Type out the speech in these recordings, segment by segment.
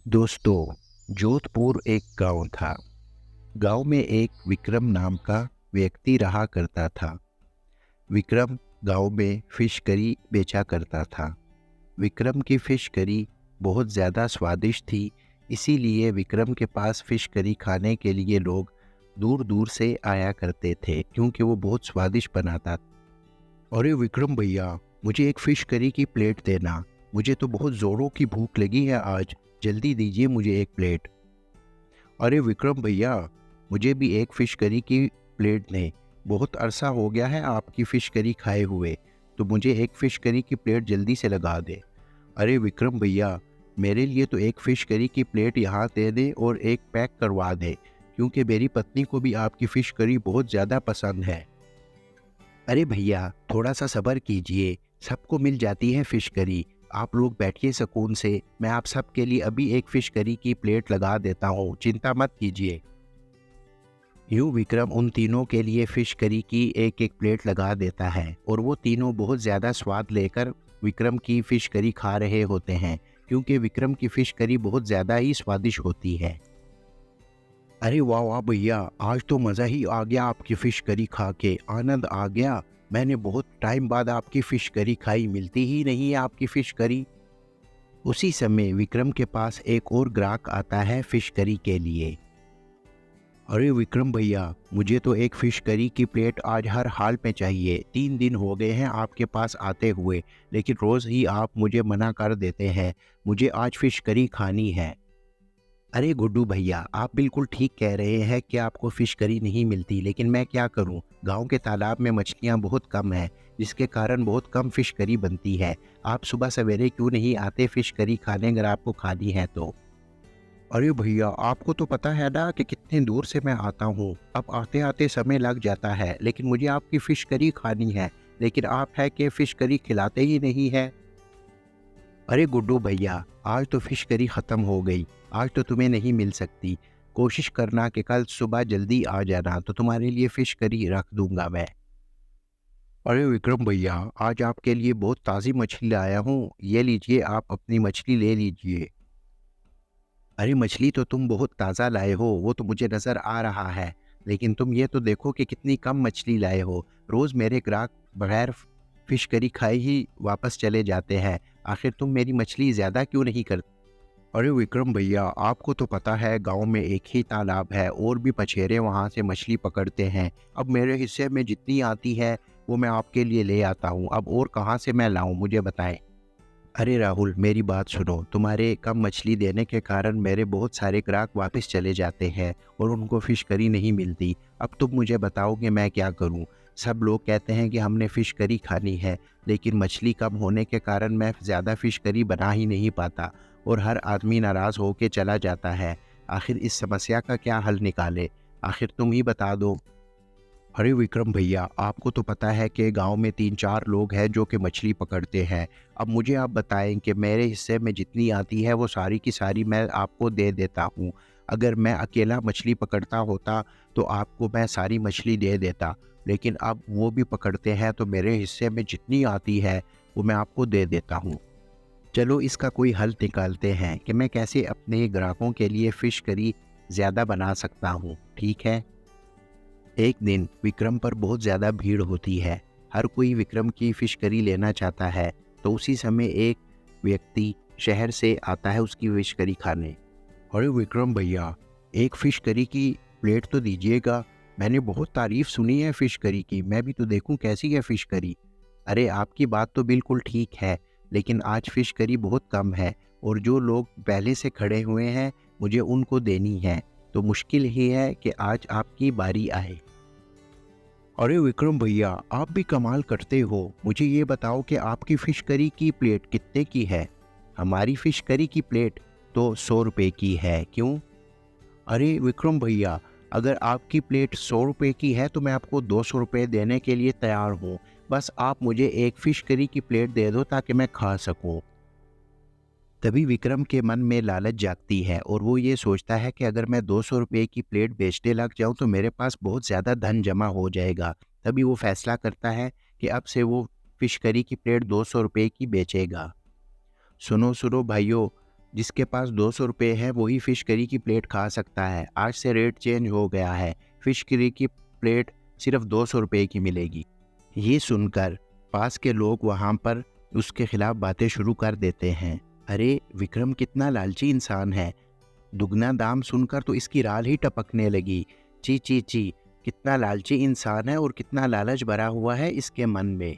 दोस्तों, जोधपुर एक गांव था। गांव में एक विक्रम नाम का व्यक्ति रहा करता था। विक्रम गांव में फिश करी बेचा करता था। विक्रम की फिश करी बहुत ज़्यादा स्वादिष्ट थी, इसीलिए विक्रम के पास फिश करी खाने के लिए लोग दूर दूर से आया करते थे, क्योंकि वो बहुत स्वादिष्ट बनाता था। अरे विक्रम भैया, मुझे एक फिश करी की प्लेट देना। मुझे तो बहुत ज़ोरों की भूख लगी है आज। जल्दी दीजिए मुझे एक प्लेट। अरे विक्रम भैया, मुझे भी एक फ़िश करी की प्लेट दें। बहुत अरसा हो गया है आपकी फ़िश करी खाए हुए, तो मुझे एक फ़िश करी की प्लेट जल्दी से लगा दें। अरे विक्रम भैया, मेरे लिए तो एक फ़िश करी की प्लेट यहाँ दे दें और एक पैक करवा दें, क्योंकि मेरी पत्नी को भी आपकी फ़िश करी बहुत ज़्यादा पसंद है। अरे भैया, थोड़ा सा सब्र कीजिए, सबको मिल जाती है फ़िश करी। आप लोग बैठिए सुकून से, मैं आप सबके लिए अभी एक फ़िश करी की प्लेट लगा देता हूँ, चिंता मत कीजिए। यूँ विक्रम उन तीनों के लिए फ़िश करी की एक एक प्लेट लगा देता है और वो तीनों बहुत ज़्यादा स्वाद लेकर विक्रम की फ़िश करी खा रहे होते हैं, क्योंकि विक्रम की फ़िश करी बहुत ज़्यादा ही स्वादिष्ट होती है। अरे वाह वाह भैया, आज तो मज़ा ही आ गया आपकी फ़िश करी खा के, आनंद आ गया। मैंने बहुत टाइम बाद आपकी फ़िश करी खाई, मिलती ही नहीं है आपकी फ़िश करी। उसी समय विक्रम के पास एक और ग्राहक आता है फ़िश करी के लिए। अरे विक्रम भैया, मुझे तो एक फ़िश करी की प्लेट आज हर हाल में चाहिए। 3 दिन हो गए हैं आपके पास आते हुए, लेकिन रोज़ ही आप मुझे मना कर देते हैं। मुझे आज फ़िश करी खानी है। अरे गुड्डू भैया, आप बिल्कुल ठीक कह रहे हैं कि आपको फ़िश करी नहीं मिलती, लेकिन मैं क्या करूं? गांव के तालाब में मछलियां बहुत कम हैं, जिसके कारण बहुत कम फ़िश करी बनती है। आप सुबह सवेरे क्यों नहीं आते फ़िश करी खाने, अगर आपको खानी है तो? अरे भैया, आपको तो पता है ना कि कितने दूर से मैं आता हूँ। अब आते आते समय लग जाता है, लेकिन मुझे आपकी फ़िश करी खानी है। लेकिन आप है कि फ़िश करी खिलाते ही नहीं है। अरे गुड्डू भैया, आज तो फ़िश करी ख़त्म हो गई। आज तो तुम्हें नहीं मिल सकती। कोशिश करना कि कल सुबह जल्दी आ जाना, तो तुम्हारे लिए फ़िश करी रख दूंगा मैं। अरे विक्रम भैया, आज आपके लिए बहुत ताज़ी मछली लाया हूँ। ये लीजिए, आप अपनी मछली ले लीजिए। अरे मछली तो तुम बहुत ताज़ा लाए हो, वो तो मुझे नज़र आ रहा है। लेकिन तुम ये तो देखो कि कितनी कम मछली लाए हो। रोज़ मेरे ग्राहक बगैर फ़िश करी खाए ही वापस चले जाते हैं। आखिर तुम मेरी मछली ज़्यादा क्यों नहीं करते? अरे विक्रम भैया, आपको तो पता है गांव में एक ही तालाब है और भी मछेरे वहां से मछली पकड़ते हैं। अब मेरे हिस्से में जितनी आती है वो मैं आपके लिए ले आता हूँ। अब और कहाँ से मैं लाऊं, मुझे बताएं। अरे राहुल, मेरी बात सुनो। तुम्हारे कम मछली देने के कारण मेरे बहुत सारे ग्राहक वापस चले जाते हैं और उनको फ़िश करी नहीं मिलती। अब तुम मुझे बताओ कि मैं क्या करूं? सब लोग कहते हैं कि हमने फ़िश करी खानी है, लेकिन मछली कम होने के कारण मैं ज़्यादा फ़िश करी बना ही नहीं पाता और हर आदमी नाराज़ होकर चला जाता है। आखिर इस समस्या का क्या हल निकाले? आखिर तुम ही बता दो। अरे विक्रम भैया, आपको तो पता है कि गांव में 3-4 लोग हैं जो कि मछली पकड़ते हैं। अब मुझे आप बताएं कि मेरे हिस्से में जितनी आती है वो सारी की सारी मैं आपको दे देता हूं। अगर मैं अकेला मछली पकड़ता होता तो आपको मैं सारी मछली दे देता, लेकिन अब वो भी पकड़ते हैं तो मेरे हिस्से में जितनी आती है वो मैं आपको दे देता हूँ। चलो इसका कोई हल निकालते हैं कि मैं कैसे अपने ग्राहकों के लिए फ़िश करी ज़्यादा बना सकता हूँ, ठीक है? एक दिन विक्रम पर बहुत ज़्यादा भीड़ होती है। हर कोई विक्रम की फ़िश करी लेना चाहता है। तो उसी समय एक व्यक्ति शहर से आता है उसकी फ़िश करी खाने। अरे विक्रम भैया, एक फ़िश करी की प्लेट तो दीजिएगा। मैंने बहुत तारीफ़ सुनी है फ़िश करी की, मैं भी तो देखूं कैसी है फ़िश करी। अरे आपकी बात तो बिल्कुल ठीक है, लेकिन आज फ़िश करी बहुत कम है और जो लोग पहले से खड़े हुए हैं मुझे उनको देनी है। तो मुश्किल ही है कि आज आपकी बारी आए। अरे विक्रम भैया, आप भी कमाल करते हो। मुझे ये बताओ कि आपकी फ़िश करी की प्लेट कितने की है? हमारी फ़िश करी की प्लेट तो 100 रुपये की है। क्यों? अरे विक्रम भैया, अगर आपकी प्लेट 100 रुपये की है तो मैं आपको 200 रुपये देने के लिए तैयार हूँ। बस आप मुझे एक फ़िश करी की प्लेट दे दो ताकि मैं खा सकूँ। तभी विक्रम के मन में लालच जागती है और वो ये सोचता है कि अगर मैं 200 रुपये की प्लेट बेचने लग जाऊं तो मेरे पास बहुत ज़्यादा धन जमा हो जाएगा। तभी वो फैसला करता है कि अब से वो फिश करी की प्लेट 200 रुपये की बेचेगा। सुनो सुनो भाइयों, जिसके पास 200 रुपये है वही फ़िश करी की प्लेट खा सकता है। आज से रेट चेंज हो गया है, फ़िश करी की प्लेट सिर्फ 200 रुपये की मिलेगी। ये सुनकर पास के लोग वहाँ पर उसके खिलाफ बातें शुरू कर देते हैं। अरे विक्रम कितना लालची इंसान है, दुगना दाम सुनकर तो इसकी राल ही टपकने लगी। ची ची ची, कितना लालची इंसान है और कितना लालच भरा हुआ है इसके मन में।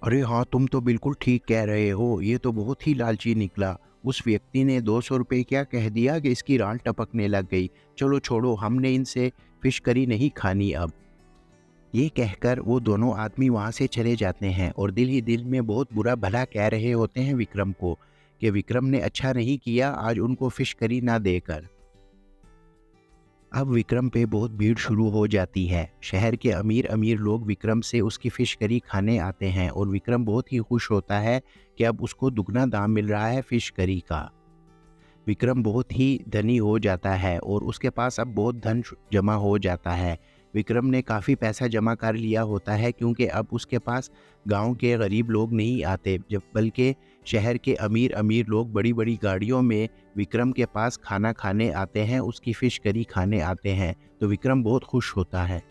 अरे हाँ, तुम तो बिल्कुल ठीक कह रहे हो, ये तो बहुत ही लालची निकला। उस व्यक्ति ने 200 रुपये क्या कह दिया कि इसकी राल टपकने लग गई। चलो छोड़ो, हमने इनसे फिश करी नहीं खानी अब। ये कहकर वो दोनों आदमी वहाँ से चले जाते हैं और दिल ही दिल में बहुत बुरा भला कह रहे होते हैं विक्रम को कि विक्रम ने अच्छा नहीं किया आज उनको फिश करी ना देकर। अब विक्रम पे बहुत भीड़ शुरू हो जाती है। शहर के अमीर अमीर लोग विक्रम से उसकी फ़िश करी खाने आते हैं और विक्रम बहुत ही खुश होता है कि अब उसको दुगना दाम मिल रहा है फ़िश करी का। विक्रम बहुत ही धनी हो जाता है और उसके पास अब बहुत धन जमा हो जाता है। विक्रम ने काफ़ी पैसा जमा कर लिया होता है क्योंकि अब उसके पास गांव के गरीब लोग नहीं आते, जब बल्कि शहर के अमीर अमीर लोग बड़ी बड़ी गाड़ियों में विक्रम के पास खाना खाने आते हैं, उसकी फ़िश करी खाने आते हैं। तो विक्रम बहुत खुश होता है।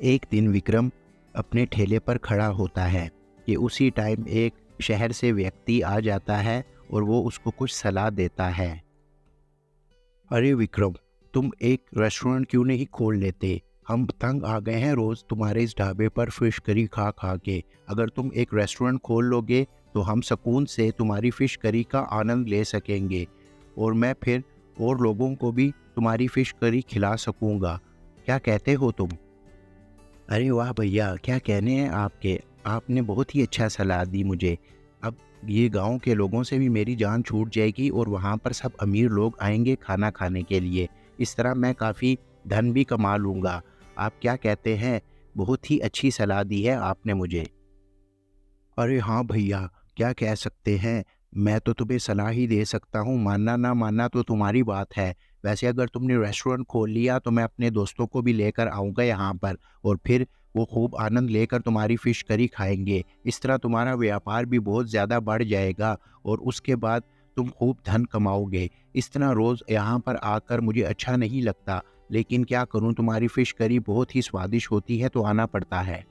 एक दिन विक्रम अपने ठेले पर खड़ा होता है कि उसी टाइम एक शहर से व्यक्ति आ जाता है और वो उसको कुछ सलाह देता है। अरे विक्रम, तुम एक रेस्टोरेंट क्यों नहीं खोल लेते? हम तंग आ गए हैं रोज़ तुम्हारे इस ढाबे पर फ़िश करी खा खा के। अगर तुम एक रेस्टोरेंट खोल लोगे तो हम सुकून से तुम्हारी फ़िश करी का आनंद ले सकेंगे और मैं फिर और लोगों को भी तुम्हारी फ़िश करी खिला सकूँगा। क्या कहते हो तुम? अरे वाह भैया, क्या कहने हैं आपके। आपने बहुत ही अच्छा सलाह दी मुझे। अब ये गांव के लोगों से भी मेरी जान छूट जाएगी और वहाँ पर सब अमीर लोग आएंगे खाना खाने के लिए। इस तरह मैं काफ़ी धन भी कमा लूँगा। आप क्या कहते हैं? बहुत ही अच्छी सलाह दी है आपने मुझे। अरे हाँ भैया, क्या कह सकते हैं। मैं तो तुम्हें सलाह ही दे सकता हूँ, मानना ना मानना तो तुम्हारी बात है। वैसे अगर तुमने रेस्टोरेंट खोल लिया तो मैं अपने दोस्तों को भी लेकर आऊँगा यहाँ पर और फिर वो खूब आनंद लेकर तुम्हारी फ़िश करी खाएँगे। इस तरह तुम्हारा व्यापार भी बहुत ज़्यादा बढ़ जाएगा और उसके बाद तुम खूब धन कमाओगे। इस तरह रोज़ यहाँ पर आकर मुझे अच्छा नहीं लगता, लेकिन क्या करूँ, तुम्हारी फ़िश करी बहुत ही स्वादिष्ट होती है तो आना पड़ता है।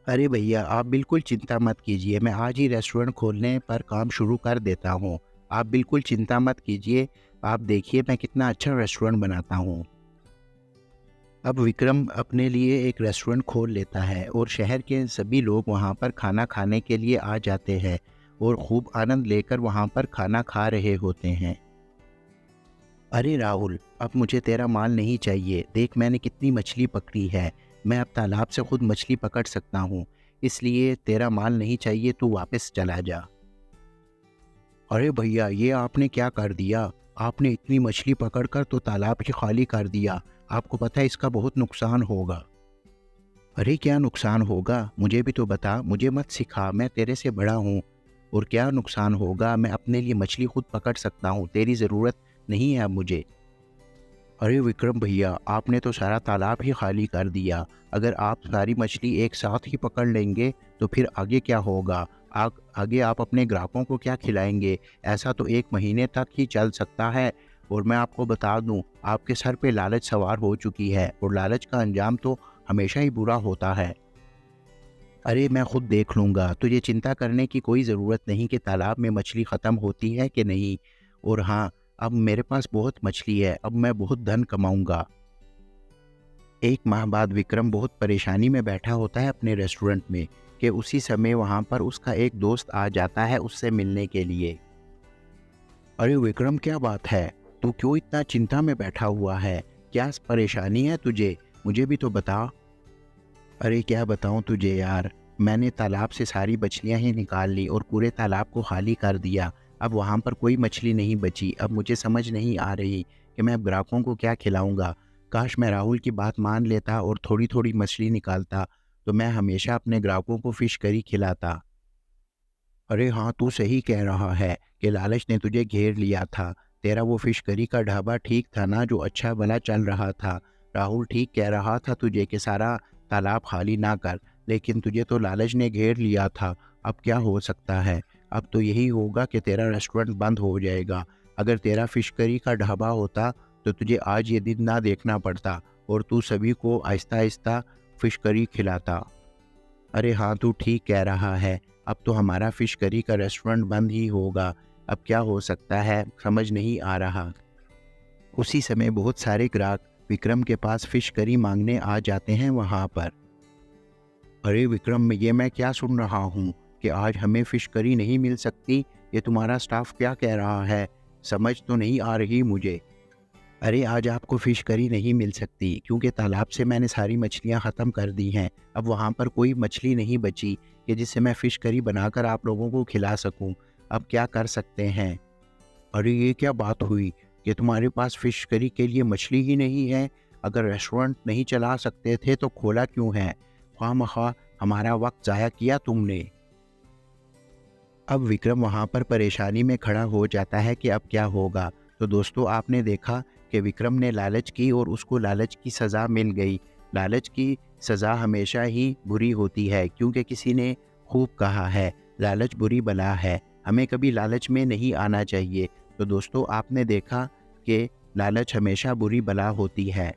अरे भैया, आप बिल्कुल चिंता मत कीजिए, मैं आज ही रेस्टोरेंट खोलने पर काम शुरू कर देता हूँ। आप बिल्कुल चिंता मत कीजिए, आप देखिए मैं कितना अच्छा रेस्टोरेंट बनाता हूँ। अब विक्रम अपने लिए एक रेस्टोरेंट खोल लेता है और शहर के सभी लोग वहाँ पर खाना खाने के लिए आ जाते हैं और खूब आनंद लेकर वहाँ पर खाना खा रहे होते हैं। अरे राहुल, अब मुझे तेरा माल नहीं चाहिए। देख मैंने कितनी मछली पकड़ी है, मैं अब तालाब से खुद मछली पकड़ सकता हूँ, इसलिए तेरा माल नहीं चाहिए, तू वापस चला जा। अरे भैया, ये आपने क्या कर दिया? आपने इतनी मछली पकड़कर तो तालाब ही खाली कर दिया। आपको पता है इसका बहुत नुकसान होगा। अरे क्या नुकसान होगा? मुझे भी तो बता, मुझे मत सिखा, मैं तेरे से बड़ा हूँ। और क्या नुकसान होगा? मैं अपने लिए मछली खुद पकड़ सकता हूँ, तेरी ज़रूरत नहीं है अब मुझे। अरे विक्रम भैया, आपने तो सारा तालाब ही खाली कर दिया। अगर आप सारी मछली एक साथ ही पकड़ लेंगे तो फिर आगे क्या होगा? आगे आप अपने ग्राहकों को क्या खिलाएंगे? ऐसा तो 1 महीने तक ही चल सकता है। और मैं आपको बता दूं, आपके सर पे लालच सवार हो चुकी है और लालच का अंजाम तो हमेशा ही बुरा होता है। अरे मैं खुद देख लूँगा, तुझे चिंता करने की कोई ज़रूरत नहीं कि तालाब में मछली ख़त्म होती है कि नहीं। और हाँ, अब मेरे पास बहुत मछली है, अब मैं बहुत धन कमाऊँगा। 1 माह बाद विक्रम बहुत परेशानी में बैठा होता है अपने रेस्टोरेंट में कि उसी समय वहाँ पर उसका एक दोस्त आ जाता है उससे मिलने के लिए। अरे विक्रम, क्या बात है? तू क्यों इतना चिंता में बैठा हुआ है? क्या परेशानी है तुझे? मुझे भी तो बता। अरे क्या बताऊँ तुझे यार, मैंने तालाब से सारी मछलियाँ ही निकाल ली और पूरे तालाब को खाली कर दिया। अब वहाँ पर कोई मछली नहीं बची। अब मुझे समझ नहीं आ रही कि मैं अब ग्राहकों को क्या खिलाऊँगा। काश मैं राहुल की बात मान लेता और थोड़ी-थोड़ी मछली निकालता, तो मैं हमेशा अपने ग्राहकों को फ़िश करी खिलाता। अरे हाँ, तू सही कह रहा है कि लालच ने तुझे घेर लिया था। तेरा वो फ़िश करी का ढाबा ठीक था ना, जो अच्छा भला चल रहा था। राहुल ठीक कह रहा था तुझे कि सारा तालाब खाली ना कर, लेकिन तुझे तो लालच ने घेर लिया था। अब क्या हो सकता है? अब तो यही होगा कि तेरा रेस्टोरेंट बंद हो जाएगा। अगर तेरा फ़िश करी का ढाबा होता तो तुझे आज ये दिन ना देखना पड़ता और तू सभी को आहिस्ता-आहिस्ता फ़िश करी खिलाता। अरे हाँ, तू ठीक कह रहा है। अब तो हमारा फ़िश करी का रेस्टोरेंट बंद ही होगा। अब क्या हो सकता है, समझ नहीं आ रहा। उसी समय बहुत सारे ग्राहक विक्रम के पास फ़िश करी मांगने आ जाते हैं वहाँ पर। अरे विक्रम, ये मैं क्या सुन रहा हूँ कि आज हमें फ़िश करी नहीं मिल सकती। ये तुम्हारा स्टाफ क्या कह रहा है? समझ तो नहीं आ रही मुझे। अरे आज आपको फ़िश करी नहीं मिल सकती क्योंकि तालाब से मैंने सारी मछलियाँ ख़त्म कर दी हैं। अब वहाँ पर कोई मछली नहीं बची कि जिससे मैं फ़िश करी बनाकर आप लोगों को खिला सकूँ। अब क्या कर सकते हैं? अरे ये क्या बात हुई कि तुम्हारे पास फ़िश करी के लिए मछली ही नहीं है? अगर रेस्टोरेंट नहीं चला सकते थे तो खोला क्यों है? ख़्वाह-मख़्वाह हमारा वक़्त ज़ाया किया तुमने। अब विक्रम वहाँ पर परेशानी में खड़ा हो जाता है कि अब क्या होगा। तो दोस्तों, आपने देखा कि विक्रम ने लालच की और उसको लालच की सज़ा मिल गई। लालच की सज़ा हमेशा ही बुरी होती है क्योंकि किसी ने खूब कहा है, लालच बुरी बला है। हमें कभी लालच में नहीं आना चाहिए। तो दोस्तों, आपने देखा कि लालच हमेशा बुरी बला होती है।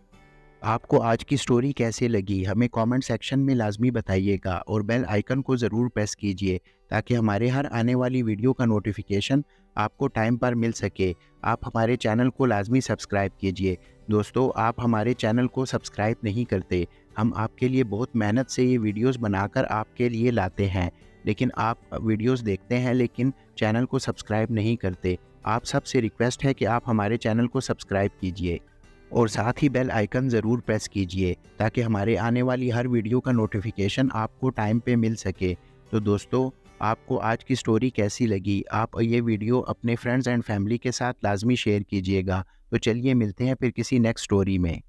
आपको आज की स्टोरी कैसी लगी हमें कमेंट सेक्शन में लाजमी बताइएगा और बेल आइकन को ज़रूर प्रेस कीजिए ताकि हमारे हर आने वाली वीडियो का नोटिफिकेशन आपको टाइम पर मिल सके। आप हमारे चैनल को लाजमी सब्सक्राइब कीजिए। दोस्तों, आप हमारे चैनल को सब्सक्राइब नहीं करते। हम आपके लिए बहुत मेहनत से ये वीडियोस बनाकर आपके लिए लाते हैं, लेकिन आप वीडियोस देखते हैं लेकिन चैनल को सब्सक्राइब नहीं करते। आप सबसे रिक्वेस्ट है कि आप हमारे चैनल को सब्सक्राइब कीजिए और साथ ही बेल आइकन ज़रूर प्रेस कीजिए ताकि हमारे आने वाली हर वीडियो का नोटिफिकेशन आपको टाइम पे मिल सके। तो दोस्तों, आपको आज की स्टोरी कैसी लगी? आप ये वीडियो अपने फ्रेंड्स एंड फैमिली के साथ लाजमी शेयर कीजिएगा। तो चलिए मिलते हैं फिर किसी नेक्स्ट स्टोरी में।